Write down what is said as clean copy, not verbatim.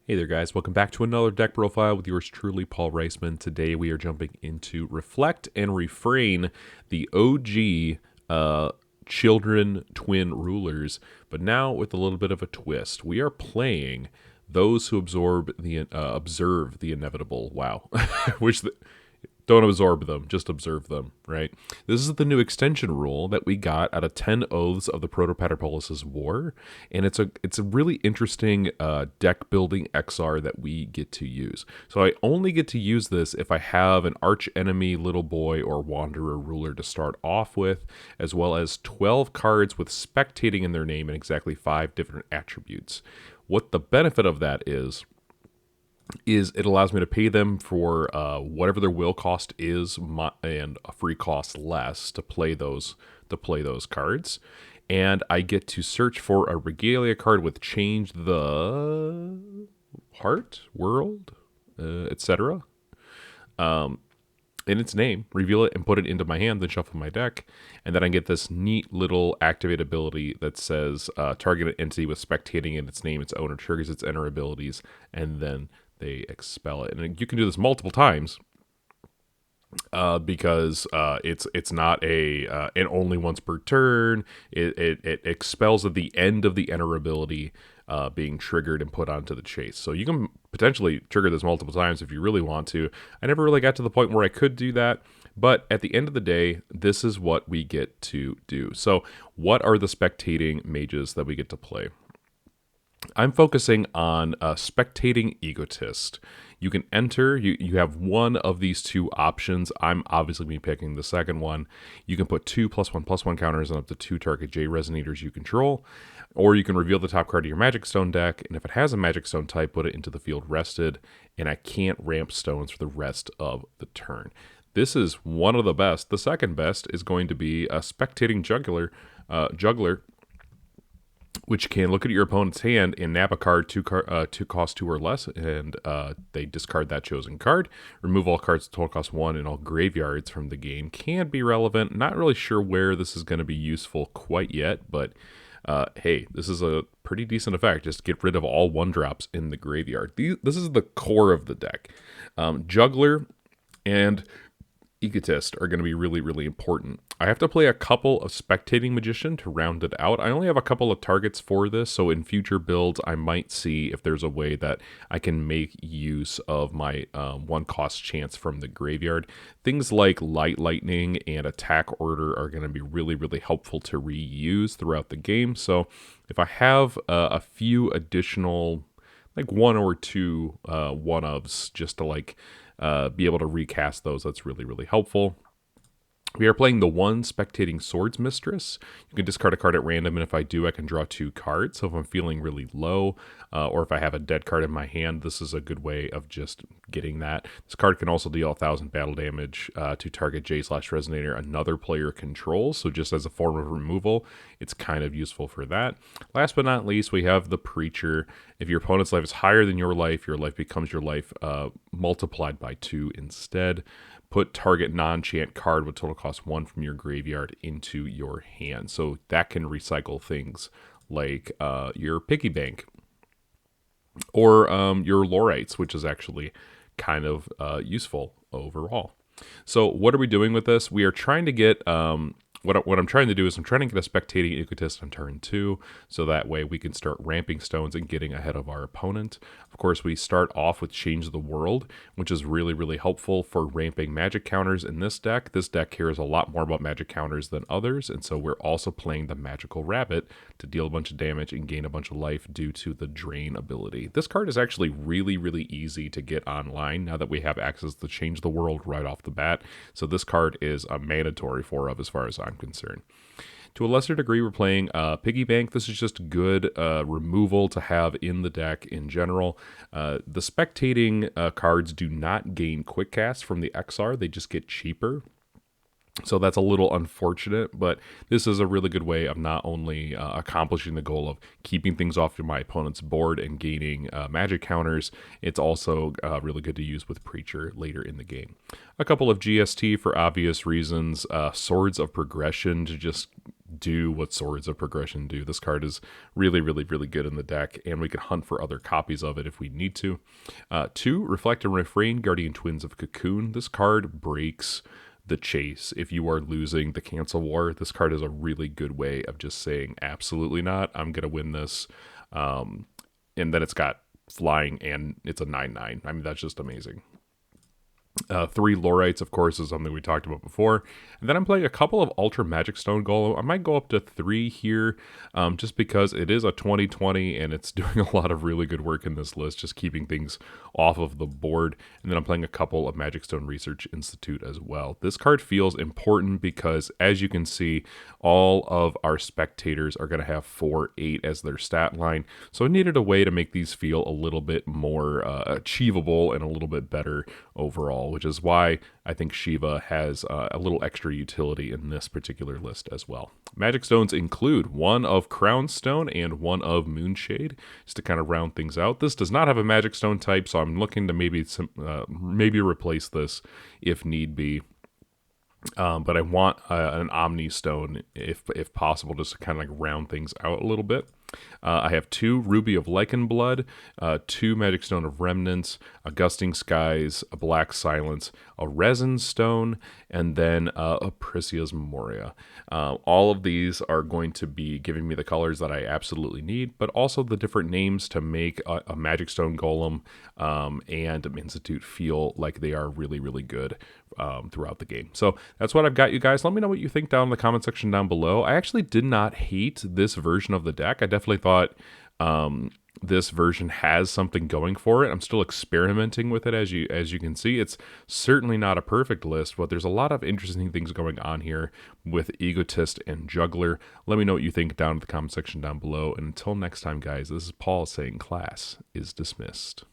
Hey there guys, welcome back to another deck profile with yours truly, Paul Reissmann. Today we are jumping into Reflect and Refrain, the OG Children Twin Rulers, but now with a little bit of a twist. We are playing those who observe the inevitable. Wow. Which don't absorb them, just observe them, right? This is the new extension rule that we got out of 10 Oaths of the Proto-Paterpolis' War, and it's a really interesting deck building XR that we get to use. So I only get to use this if I have an arch enemy, little boy, or wanderer ruler to start off with, as well as 12 cards with spectating in their name and exactly 5 different attributes. What the benefit of that is it allows me to pay them for whatever their will cost is and a free cost less to play those cards, and I get to search for a regalia card with change the heart, world, etc. In its name, reveal it and put it into my hand, then shuffle my deck, and then I get this neat little activate ability that says target an entity with spectating in its name, its owner triggers its enter abilities, and then they expel it. And you can do this multiple times because it's not and only once per turn. It expels at the end of the enter ability being triggered and put onto the chase. So you can potentially trigger this multiple times if you really want to. I never really got to the point where I could do that, but at the end of the day, this is what we get to do. So what are the spectating mages that we get to play? I'm focusing on Spectating Egotist. You can enter, you have one of these two options. I'm obviously going to be picking the second one. You can put 2+1/+1 counters on up to 2 target J resonators you control, or you can reveal the top card of your Magic Stone deck, and if it has a Magic Stone type, put it into the field rested, and I can't ramp stones for the rest of the turn. This is one of the best. The second best is going to be a Spectating Juggler, which can look at your opponent's hand and nab a card to cost 2 or less, and they discard that chosen card. Remove all cards total cost 1 in all graveyards from the game. Can be relevant. Not really sure where this is going to be useful quite yet, but hey, this is a pretty decent effect. Just get rid of all 1-drops in the graveyard. This is the core of the deck. Juggler and Egotist are going to be really, really important. I have to play a couple of Spectating Magician to round it out. I only have a couple of targets for this, so in future builds, I might see if there's a way that I can make use of my 1-cost chance from the graveyard. Things like Light Lightning and Attack Order are going to be really, really helpful to reuse throughout the game. So if I have a few additional, like 1 or 2 one-ofs just to be able to recast those, that's really, really helpful. We are playing the 1 Spectating Swords Mistress. You can discard a card at random, and if I do, I can draw 2 cards. So if I'm feeling really low, or if I have a dead card in my hand, this is a good way of just getting that. This card can also deal 1,000 battle damage to target J/Resonator another player controls. So just as a form of removal, it's kind of useful for that. Last but not least, we have the Preacher. If your opponent's life is higher than your life becomes your life multiplied by 2 instead. Put target non-chant card with total cost 1 from your graveyard into your hand. So that can recycle things like your piggy bank or your Lorites, which is actually kind of useful overall. So what are we doing with this? We are trying to get what I'm trying to do is I'm trying to get a Spectating Egotist on turn 2, so that way we can start ramping stones and getting ahead of our opponent. Of course, we start off with Change the World, which is really, really helpful for ramping magic counters in this deck. This deck cares a lot more about magic counters than others, and so we're also playing the Magical Rabbit to deal a bunch of damage and gain a bunch of life due to the Drain ability. This card is actually really, really easy to get online now that we have access to Change the World right off the bat, so this card is a mandatory 4-of as far as I'm concerned. To a lesser degree, we're playing Piggy Bank. This is just good removal to have in the deck in general. The spectating cards do not gain quick cast from the XR. They just get cheaper. So that's a little unfortunate, but this is a really good way of not only accomplishing the goal of keeping things off my opponent's board and gaining magic counters, it's also really good to use with Preacher later in the game. A couple of GST for obvious reasons, Swords of Progression to just do what Swords of Progression do. This card is really, really, really good in the deck, and we can hunt for other copies of it if we need to. 2, Reflect and Refrain, Guardian Twins of Cocoon. This card breaks the chase. If you are losing the Cancel War, this card is a really good way of just saying, absolutely not, I'm going to win this. And then it's got flying, and it's a 9/9. I mean, that's just amazing. 3 Lorites, of course, is something we talked about before. And then I'm playing a couple of Ultra Magic Stone Golem. I might go up to 3 here, just because it is a 2020 and it's doing a lot of really good work in this list, just keeping things off of the board. And then I'm playing a couple of Magic Stone Research Institute as well. This card feels important because, as you can see, all of our spectators are going to have 4/8 as their stat line. So I needed a way to make these feel a little bit more achievable and a little bit better overall, which is why I think Shiva has a little extra utility in this particular list as well. Magic Stones include 1 of Crown Stone and 1 of Moonshade, just to kind of round things out. This does not have a Magic Stone type, so I'm looking to maybe replace this if need be. But I want an Omni Stone if possible, just to kind of like round things out a little bit. I have 2 Ruby of Lichen Blood, 2 Magic Stone of Remnants, a Gusting Skies, a Black Silence, a Resin Stone, and then a Pricia's Memoria. All of these are going to be giving me the colors that I absolutely need, but also the different names to make a Magic Stone Golem and an Institute feel like they are really, really good throughout the game. So that's what I've got, you guys. Let me know what you think down in the comment section down below. I actually did not hate this version of the deck. I definitely thought this version has something going for it. I'm still experimenting with it, as you can see. It's certainly not a perfect list, but there's a lot of interesting things going on here with Egotist and Juggler. Let me know what you think down in the comment section down below. And until next time, guys, this is Paul saying class is dismissed.